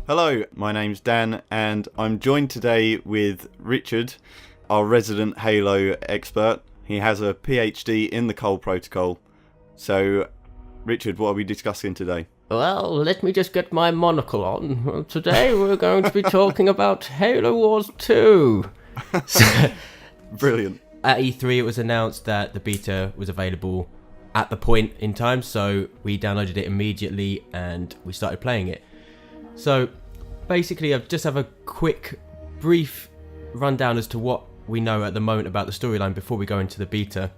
Hello, my name's Dan, and I'm joined today with Richard, our resident Halo expert. He has a PhD in the Cole Protocol. So, Richard, what are we discussing today? Well, let me just get my monocle on. Well, today we're going to be talking about Halo Wars 2. Brilliant. At E3 it was announced that the beta was available at the point in time, so we downloaded it immediately and we started playing it. So basically I just have a quick, brief rundown as to what we know at the moment about the storyline before we go into the beta.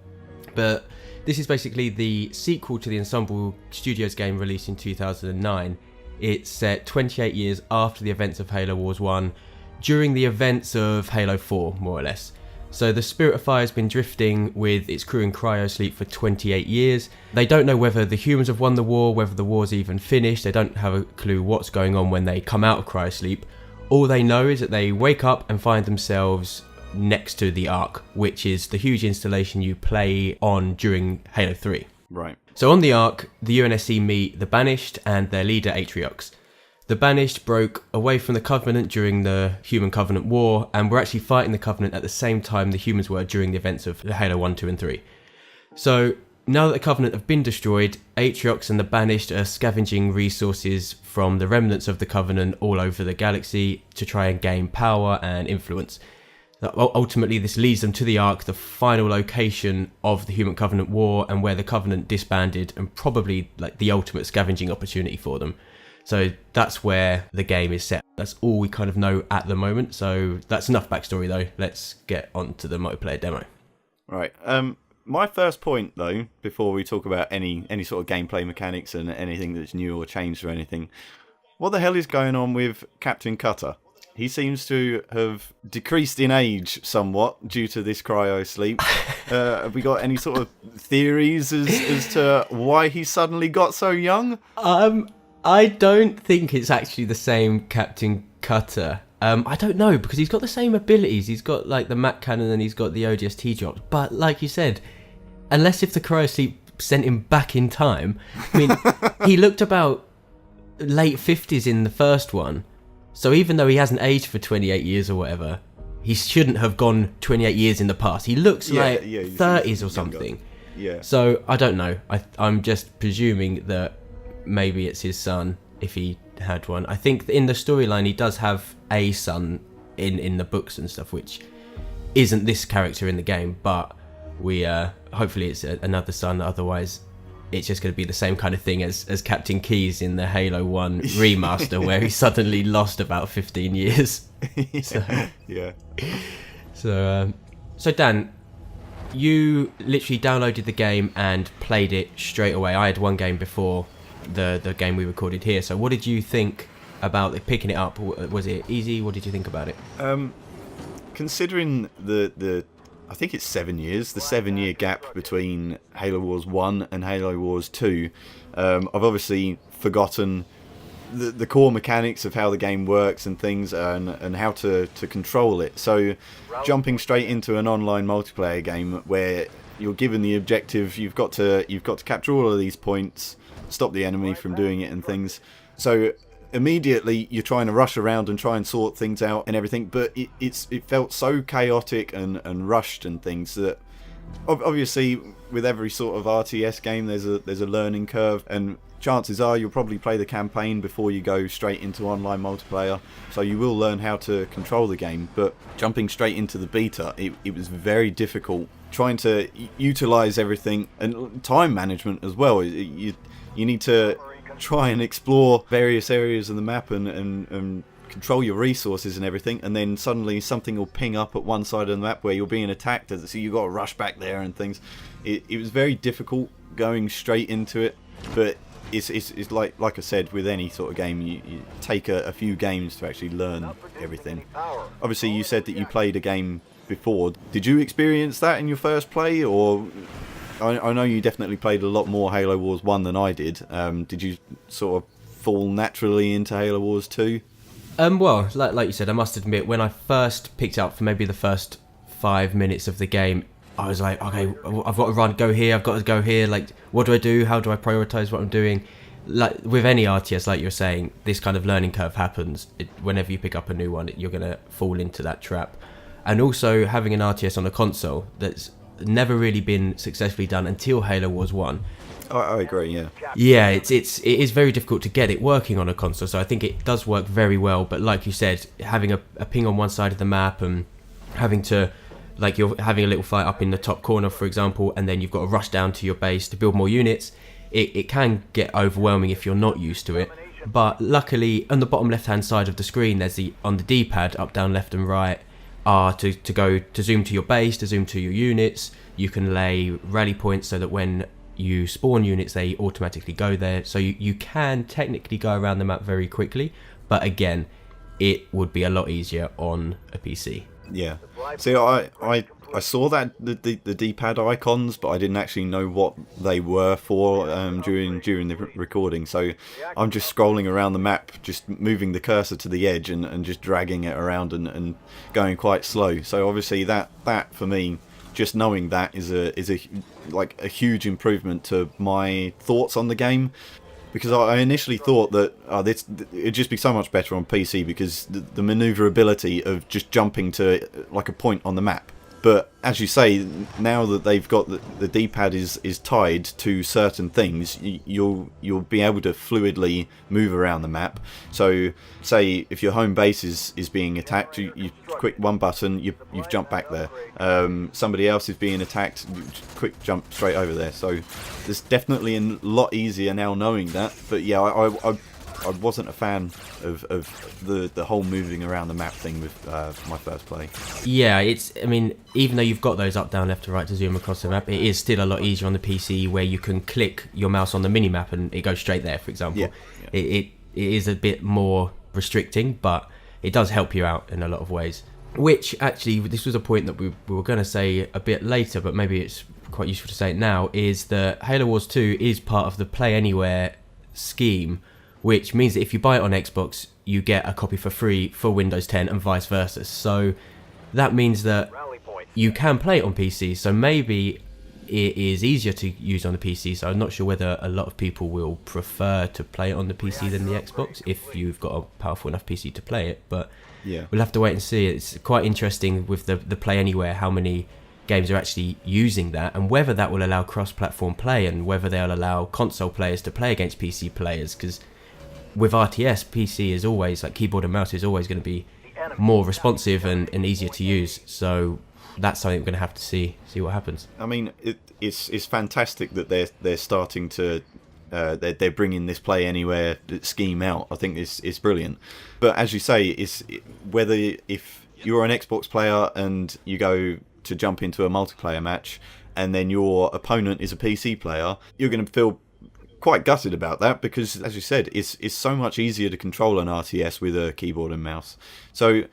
But this is basically the sequel to the Ensemble Studios game released in 2009. It's set 28 years after the events of Halo Wars 1, during the events of Halo 4, more or less. So the Spirit of Fire has been drifting with its crew in cryosleep for 28 years. They don't know whether the humans have won the war, whether the war's even finished. They don't have a clue what's going on when they come out of cryosleep. All they know is that they wake up and find themselves next to the Ark, which is the huge installation you play on during Halo 3. Right. So on the Ark, the UNSC meet the Banished and their leader Atriox. The Banished broke away from the Covenant during the Human Covenant War and were actually fighting the Covenant at the same time the humans were during the events of Halo 1, 2 and 3. So now that the Covenant have been destroyed, Atriox and the Banished are scavenging resources from the remnants of the Covenant all over the galaxy to try and gain power and influence. Ultimately, this leads them to the Ark, the final location of the Human Covenant War and where the Covenant disbanded, and probably like the ultimate scavenging opportunity for them. So that's where the game is set. That's all we kind of know at the moment. So that's enough backstory though. Let's get on to the multiplayer demo. Right. My first point though, before we talk about any sort of gameplay mechanics and anything that's new or changed or anything, what the hell is going on with Captain Cutter? He seems to have decreased in age somewhat due to this cryo sleep. Have we got any sort of theories as to why he suddenly got so young? I don't think it's actually the same Captain Cutter. I don't know, because he's got the same abilities. He's got like the Mac Cannon and he's got the ODST drops. But like you said, unless if the cryosleep sent him back in time, I mean, he looked about late 50s in the first one. So even though he hasn't aged for 28 years or whatever, he shouldn't have gone 28 years in the past. He looks like 30s or something. Yeah. So I don't know. I'm just presuming that maybe it's his son, if he had one. I think in the storyline he does have a son in the books and stuff, which isn't this character in the game, but we hopefully it's another son. Otherwise it's just going to be the same kind of thing as Captain Keyes in the Halo 1 remaster, where he suddenly lost about 15 years. So Dan, you literally downloaded the game and played it straight away. I had one game before the game we recorded here. So what did you think about picking it up? Was it easy? What did you think about it? Considering the I think it's 7 years, the 7-year gap between Halo Wars 1 and Halo Wars 2, I've obviously forgotten the core mechanics of how the game works and things, and how to control it. So jumping straight into an online multiplayer game where you're given the objective, you've got to capture all of these points, stop the enemy from doing it and things. So immediately you're trying to rush around and try and sort things out and everything, but it felt so chaotic and rushed and things that obviously with every sort of RTS game there's a learning curve, and chances are you'll probably play the campaign before you go straight into online multiplayer, so you will learn how to control the game. But jumping straight into the beta, it was very difficult trying to utilize everything, and time management as well. You need to try and explore various areas of the map and control your resources and everything, and then suddenly something will ping up at one side of the map where you're being attacked, so you've got to rush back there and things. It was very difficult going straight into it, but it's like I said, with any sort of game, you take a few games to actually learn everything. Obviously you said that you played a game before. Did you experience that in your first play, or I know you definitely played a lot more Halo Wars 1 than I did. Did you sort of fall naturally into Halo Wars 2? Well, like you said, I must admit, when I first picked up for maybe the first 5 minutes of the game, I was like, okay, I've got to go here, I've got to go here. Like, what do I do? How do I prioritize what I'm doing? like with any RTS, like you're saying, this kind of learning curve happens. Whenever you pick up a new one, you're going to fall into that trap. And also having an RTS on a console that's never really been successfully done until Halo Wars 1. I agree, yeah. Yeah, it is very difficult to get it working on a console, so I think it does work very well. But like you said, having a ping on one side of the map and having to, like you're having a little fight up in the top corner, for example, and then you've got to rush down to your base to build more units, it can get overwhelming if you're not used to it. But luckily, on the bottom left-hand side of the screen, there's on the D-pad, up, down, left and right, are to go to zoom to your base, to zoom to your units. You can lay rally points so that when you spawn units, they automatically go there. So you can technically go around the map very quickly, but again, it would be a lot easier on a PC. Yeah. See, I saw that the D-pad icons, but I didn't actually know what they were for during the recording. So I'm just scrolling around the map, just moving the cursor to the edge and just dragging it around and going quite slow. So obviously that for me, just knowing that is a huge improvement to my thoughts on the game, because I initially thought that it'd just be so much better on PC because the maneuverability of just jumping to like a point on the map. But as you say, now that they've got the D-pad is tied to certain things, you'll be able to fluidly move around the map. So, say if your home base is being attacked, you quick one button, you've jumped back there. Somebody else is being attacked, you quick jump straight over there. So, it's definitely a lot easier now knowing that. But yeah, I wasn't a fan of the whole moving around the map thing with my first play. Yeah, I mean, even though you've got those up, down, left to right to zoom across the map, it is still a lot easier on the PC where you can click your mouse on the mini-map and it goes straight there, for example. Yeah. It is a bit more restricting, but it does help you out in a lot of ways. Which, actually, this was a point that we were going to say a bit later, but maybe it's quite useful to say it now, is that Halo Wars 2 is part of the Play Anywhere scheme, which means that if you buy it on Xbox, you get a copy for free for Windows 10 and vice versa. So that means that you can play it on PC. So maybe it is easier to use on the PC. So I'm not sure whether a lot of people will prefer to play it on the PC than the Xbox if you've got a powerful enough PC to play it. But yeah, we'll have to wait and see. It's quite interesting with the Play Anywhere, how many games are actually using that, and whether that will allow cross-platform play and whether they'll allow console players to play against PC players, because with RTS, PC is always, like keyboard and mouse, is always going to be more responsive and easier to use. So that's something we're going to have to see what happens. I mean, it's fantastic that they're starting to they're bringing this Play Anywhere scheme out. I think it's brilliant. But as you say, whether if you're an Xbox player and you go to jump into a multiplayer match and then your opponent is a PC player, you're going to feel quite gutted about that, because as you said, it's so much easier to control an RTS with a keyboard and mouse. So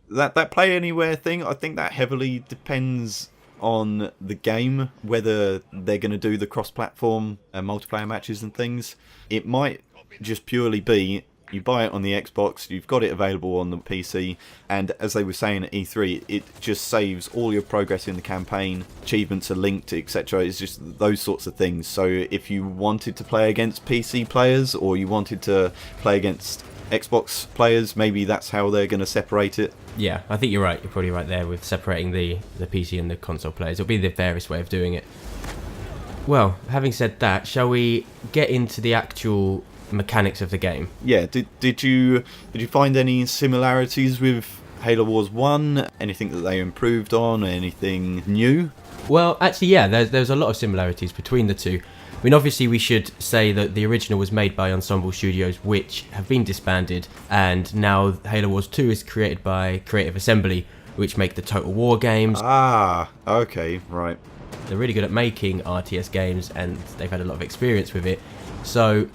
that Play Anywhere thing, I think that heavily depends on the game, whether they're going to do the cross-platform multiplayer matches and things. It might just purely be you buy it on the Xbox, you've got it available on the PC, and as they were saying at E3, it just saves all your progress in the campaign, achievements are linked, etc. It's just those sorts of things. So if you wanted to play against PC players, or you wanted to play against Xbox players, maybe that's how they're going to separate it. Yeah, I think you're right. You're probably right there with separating the PC and the console players. It'll be the fairest way of doing it. Well, having said that, shall we get into the actual mechanics of the game? Yeah, did you find any similarities with Halo Wars 1? Anything that they improved on? Anything new? Well, actually, yeah, there's a lot of similarities between the two. I mean, obviously, we should say that the original was made by Ensemble Studios, which have been disbanded, and now Halo Wars 2 is created by Creative Assembly, which make the Total War games. Ah, okay, right. They're really good at making RTS games, and they've had a lot of experience with it. So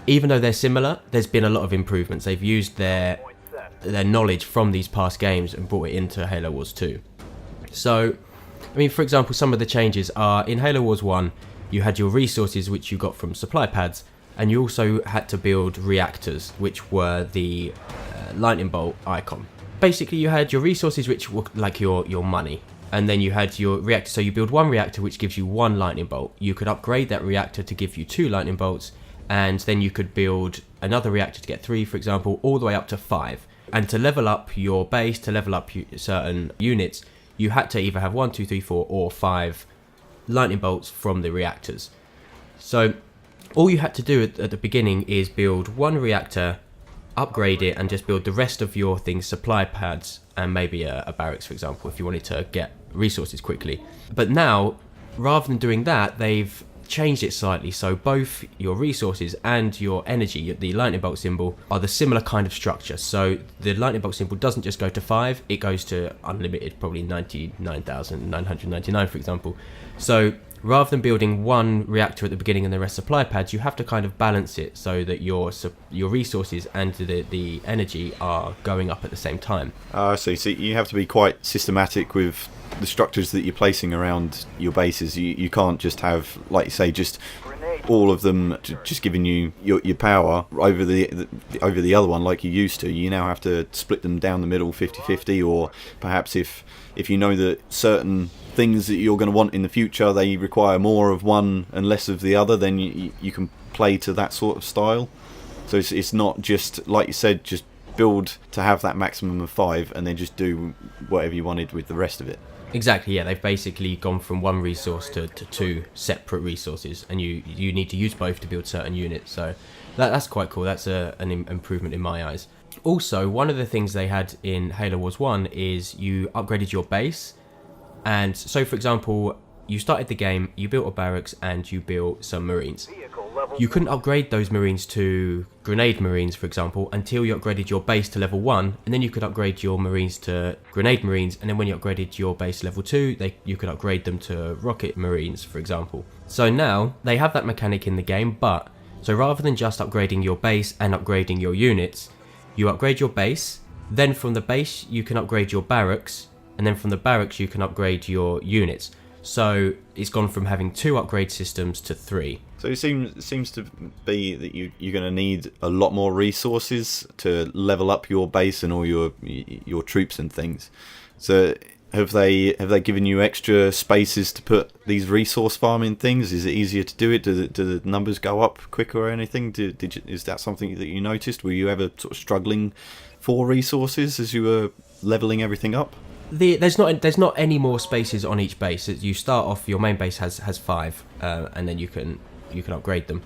even though they're similar, there's been a lot of improvements. They've used their knowledge from these past games and brought it into Halo Wars 2. So, I mean, for example, some of the changes are, in Halo Wars 1, you had your resources which you got from supply pads, and you also had to build reactors, which were the lightning bolt icon. Basically, you had your resources, which were like your money, and then you had your reactor. So you build one reactor, which gives you one lightning bolt. You could upgrade that reactor to give you 2 lightning bolts, and then you could build another reactor to get 3, for example, all the way up to 5. And to level up your base, to level up certain units, you had to either have 1, 2, 3, 4, or 5 lightning bolts from the reactors. So all you had to do at the beginning is build one reactor, upgrade it, and just build the rest of your things, supply pads, and maybe a barracks, for example, if you wanted to get resources quickly. But now, rather than doing that, they've changed it slightly, so both your resources and your energy, the lightning bolt symbol, are the similar kind of structure. So the lightning bolt symbol doesn't just go to 5, it goes to unlimited, probably 99,999, for example. So rather than building one reactor at the beginning and the rest supply pads, you have to kind of balance it so that your resources and the energy are going up at the same time. I see. So you have to be quite systematic with the structures that you're placing around your bases. You can't just have, like you say, just all of them just giving you your power over the other one like you used to. You now have to split them down the middle 50-50, or perhaps if you know that certain things that you're going to want in the future, they require more of one and less of the other, then you can play to that sort of style. So it's not just, like you said, just build to have that maximum of 5 and then just do whatever you wanted with the rest of it. Exactly, yeah. They've basically gone from one resource to 2 separate resources, and you need to use both to build certain units. So that's quite cool. That's an improvement in my eyes. Also, one of the things they had in Halo Wars 1 is you upgraded your base. And so, for example, you started the game, you built a barracks, and you built some marines. You couldn't upgrade those marines to grenade marines, for example, until you upgraded your base to level 1, and then you could upgrade your marines to grenade marines, and then when you upgraded your base to level 2, you could upgrade them to rocket marines, for example. So now, they have that mechanic in the game, but, so rather than just upgrading your base and upgrading your units, you upgrade your base, then from the base you can upgrade your barracks, and then from the barracks you can upgrade your units. So it's gone from having 2 upgrade systems to 3. So it seems to be that you're going to need a lot more resources to level up your base and all your troops and things. So have they given you extra spaces to put these resource farming things? Is it easier to do it? Do the numbers go up quicker or anything? Is that something that you noticed? Were you ever sort of struggling for resources as you were leveling everything up? There's not any more spaces on each base. You start off, your main base has 5, and then you can upgrade them.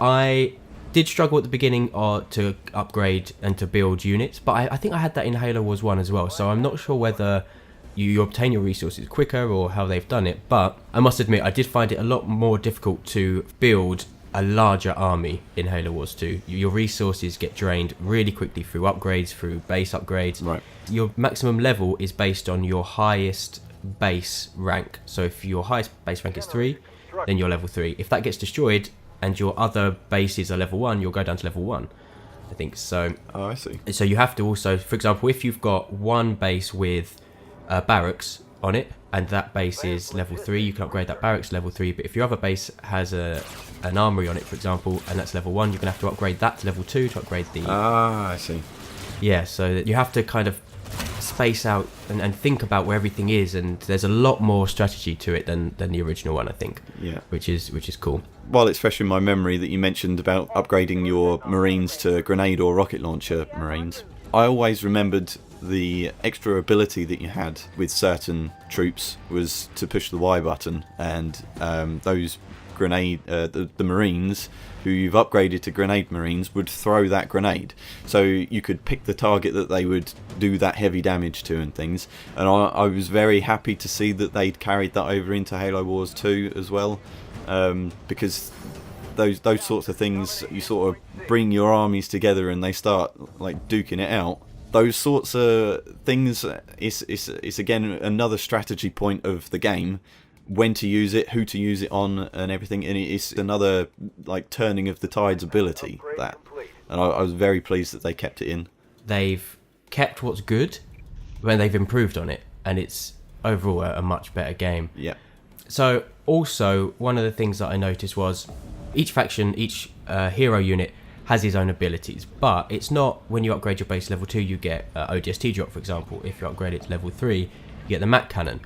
I did struggle at the beginning to upgrade and to build units, but I think I had that in Halo Wars 1 as well, so I'm not sure whether you obtain your resources quicker or how they've done it, but I must admit I did find it a lot more difficult to build a larger army in Halo Wars 2. Your resources get drained really quickly through upgrades, through base upgrades. Right. Your maximum level is based on your highest base rank. So if your highest base rank is 3, then you're level 3. If that gets destroyed and your other bases are level 1, you'll go down to level 1, I think. So, oh, I see. So you have to also, for example, if you've got one base with barracks on it, and that base is level 3, you can upgrade that barracks to level 3. But if your other base has an armory on it, for example, and that's level 1, you're going to have to upgrade that to level 2 to upgrade the... Ah, I see. Yeah, so you have to kind of space out and think about where everything is, and there's a lot more strategy to it than the original one, I think. Yeah. Which is cool. While it's fresh in my memory that you mentioned about upgrading your Marines to grenade or rocket launcher Marines, I always remembered the extra ability that you had with certain troops was to push the Y button, and those grenade the Marines who you've upgraded to grenade Marines would throw that grenade, so you could pick the target that they would do that heavy damage to and things. And I was very happy to see that they'd carried that over into Halo Wars 2 as well, because those sorts of things, you sort of bring your armies together and they start like duking it out. Those sorts of things, it's again another strategy point of the game, when to use it, who to use it on, and everything. And it's another like turning of the tides ability, that. And I was very pleased that they kept it in. They've kept what's good, when they've improved on it, and it's overall a much better game. Yeah. So also, one of the things that I noticed was each faction, each hero unit has his own abilities, but it's not when you upgrade your base level 2 you get ODST drop, for example. If you upgrade it to level 3 you get the Mac Cannon,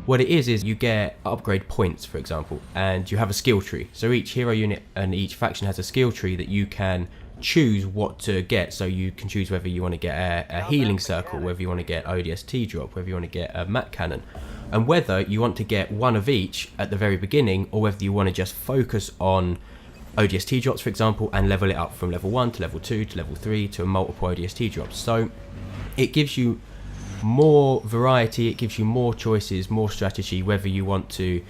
What it is you get upgrade points, for example, and you have a skill tree. So each hero unit and each faction has a skill tree that you can choose what to get. So you can choose whether you want to get a healing circle, whether you want to get ODST drop, whether you want to get a mat cannon, and whether you want to get one of each at the very beginning, or whether you want to just focus on ODST drops, for example, and level it up from level 1 to level 2 to level 3 to multiple ODST drops. So it gives you more variety, it gives you more choices, more strategy, whether you want to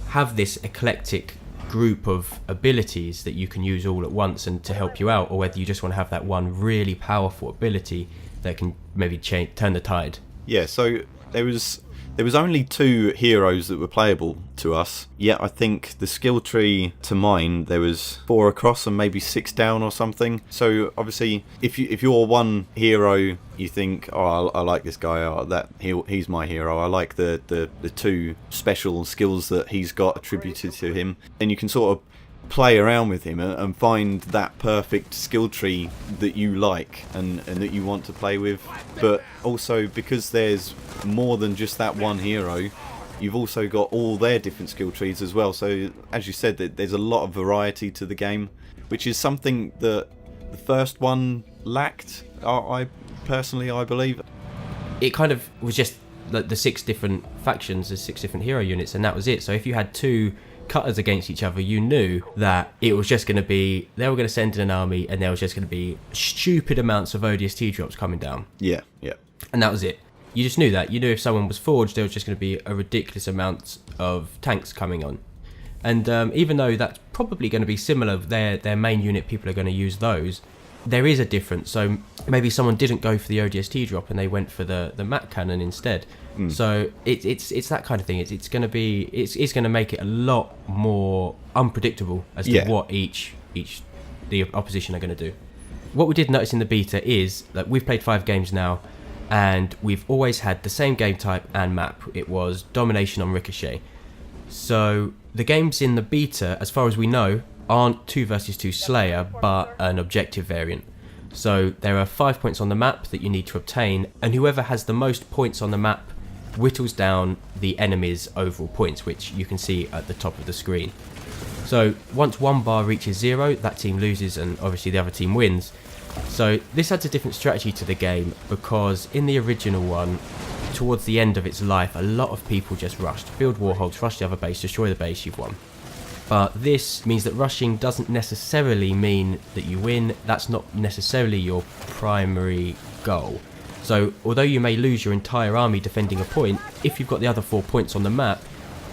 have this eclectic group of abilities that you can use all at once and to help you out, or whether you just want to have that one really powerful ability that can maybe turn the tide. Yeah, so there was only 2 heroes that were playable to us, yet I think the skill tree to mine, there was 4 across and maybe 6 down or something. So obviously if you're one hero, you think, oh, I like this guy, he's my hero, I like the 2 special skills that he's got attributed to him, and you can sort of play around with him and find that perfect skill tree that you like and that you want to play with. But also, because there's more than just that one hero, you've also got all their different skill trees as well. So as you said, there's a lot of variety to the game, which is something that the first one lacked. I believe it kind of was just the 6 different factions, the 6 different hero units, and that was it. So if you had 2 cutters against each other, you knew that it was just going to be, they were going to send in an army and there was just going to be stupid amounts of ODST drops coming down. Yeah. And that was it. You just knew that. You knew if someone was forged, there was just going to be a ridiculous amount of tanks coming on. And even though that's probably going to be similar, their main unit, people are going to use those, there is a difference. So maybe someone didn't go for the ODST drop and they went for the mat cannon instead. So it's that kind of thing. It's going to make it a lot more unpredictable as to what the opposition are going to do. What we did notice in the beta is that we've played 5 games now, and we've always had the same game type and map. It was domination on Ricochet. So the games in the beta, as far as we know, aren't 2 versus 2 Slayer, but an objective variant. So there are 5 points on the map that you need to obtain, and whoever has the most points on the map whittles down the enemy's overall points, which you can see at the top of the screen. So once one bar reaches 0, that team loses and obviously the other team wins. So this adds a different strategy to the game, because in the original one, towards the end of its life, a lot of people just rushed. Build warholds, rush the other base, destroy the base, you've won. But this means that rushing doesn't necessarily mean that you win. That's not necessarily your primary goal. So although you may lose your entire army defending a point, if you've got the other 4 points on the map,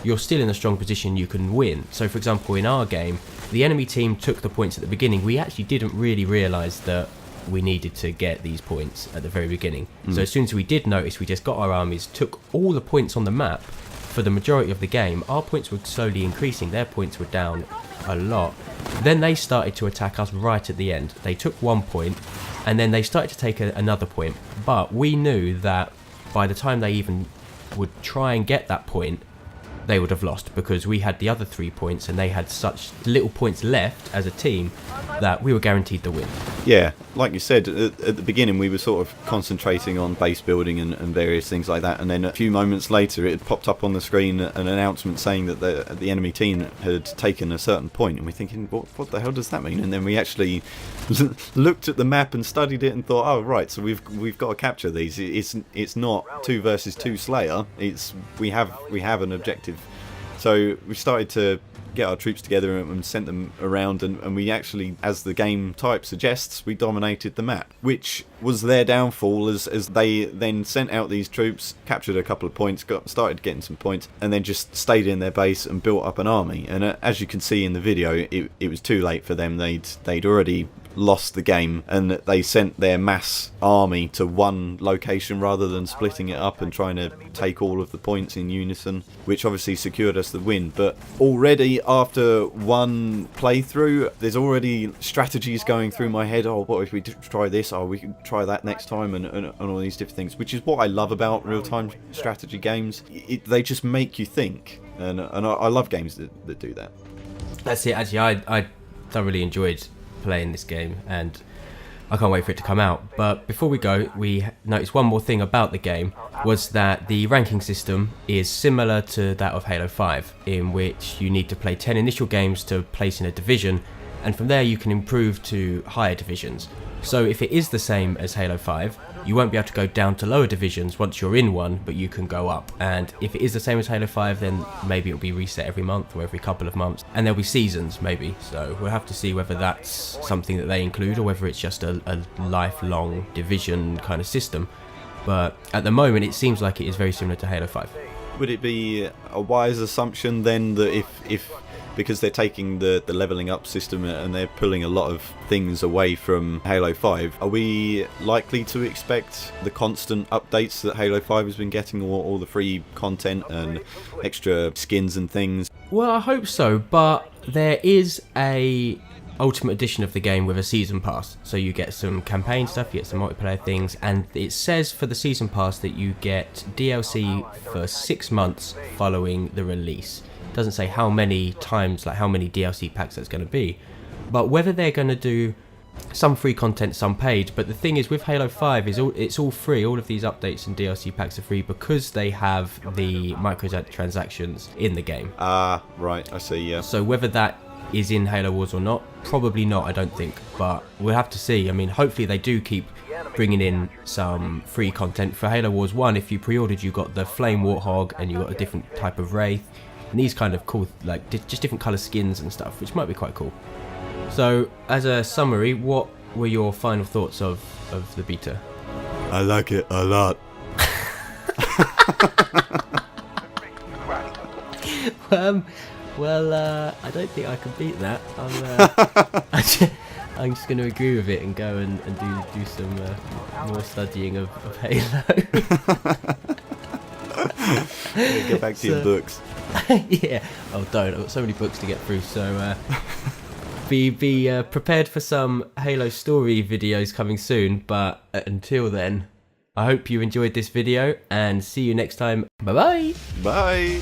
you're still in a strong position, you can win. So for example, in our game, the enemy team took the points at the beginning. We actually didn't really realise that we needed to get these points at the very beginning. So as soon as we did notice, we just got our armies, took all the points on the map. For the majority of the game, our points were slowly increasing. Their points were down a lot. Then they started to attack us right at the end. They took 1 point, and then they started to take another point. But we knew that by the time they even would try and get that point, they would have lost, because we had the other 3 points and they had such little points left as a team that we were guaranteed the win. Yeah, like you said, at the beginning we were sort of concentrating on base building and various things like that, and then a few moments later it popped up on the screen an announcement saying that the enemy team had taken a certain point, and we're thinking, what the hell does that mean? And then we actually looked at the map and studied it and thought, oh right, so we've got to capture these. It's not 2 versus 2 Slayer. We have an objective. So we started to get our troops together and sent them around, and we actually, as the game type suggests, we dominated the map, which was their downfall as they then sent out these troops, captured a couple of points, started getting some points, and then just stayed in their base and built up an army. And as you can see in the video, it was too late for them. They'd already lost the game, and they sent their mass army to one location rather than splitting it up and trying to take all of the points in unison, which obviously secured us the win. But already after one playthrough, there's already strategies going through my head. Oh, what if we try this? Oh, we could try that next time, and all these different things, which is what I love about real-time strategy games. They just make you think, and I love games that do that. That's it. Actually, I thoroughly enjoyed playing this game, and I can't wait for it to come out. But before we go, we noticed one more thing about the game, was that the ranking system is similar to that of Halo 5, in which you need to play 10 initial games to place in a division, and from there you can improve to higher divisions. So if it is the same as Halo 5, you won't be able to go down to lower divisions once you're in one, but you can go up. And if it is the same as Halo 5, then maybe it'll be reset every month or every couple of months, and there'll be seasons maybe. So we'll have to see whether that's something that they include or whether it's just a lifelong division kind of system. But at the moment it seems like it is very similar to Halo 5. Would it be a wise assumption then that if because they're taking the leveling up system and they're pulling a lot of things away from Halo 5, are we likely to expect the constant updates that Halo 5 has been getting, or all the free content and extra skins and things? Well, I hope so, but there is a Ultimate Edition of the game with a season pass, so you get some campaign stuff, you get some multiplayer things, and it says for the season pass that you get DLC for 6 months following the release. It doesn't say how many times, like how many DLC packs that's going to be, but whether they're going to do some free content, some paid. But the thing is, with Halo 5, it's all free. All of these updates and DLC packs are free because they have the microtransactions in the game. Right, I see, yeah. So whether that is in Halo Wars or not, probably not, I don't think, but we'll have to see. I mean, hopefully they do keep bringing in some free content. For Halo Wars 1, if you pre-ordered, you got the Flame Warthog and you got a different type of Wraith, and these kind of cool, like just different colour skins and stuff, which might be quite cool. So as a summary, what were your final thoughts of the beta? I like it a lot. Well, I don't think I can beat that. I'm just going to agree with it and go and do some more studying of Halo. Get back to your books. Yeah. Oh, don't. I've got so many books to get through. So be prepared for some Halo story videos coming soon. But until then, I hope you enjoyed this video and see you next time. Bye-bye. Bye.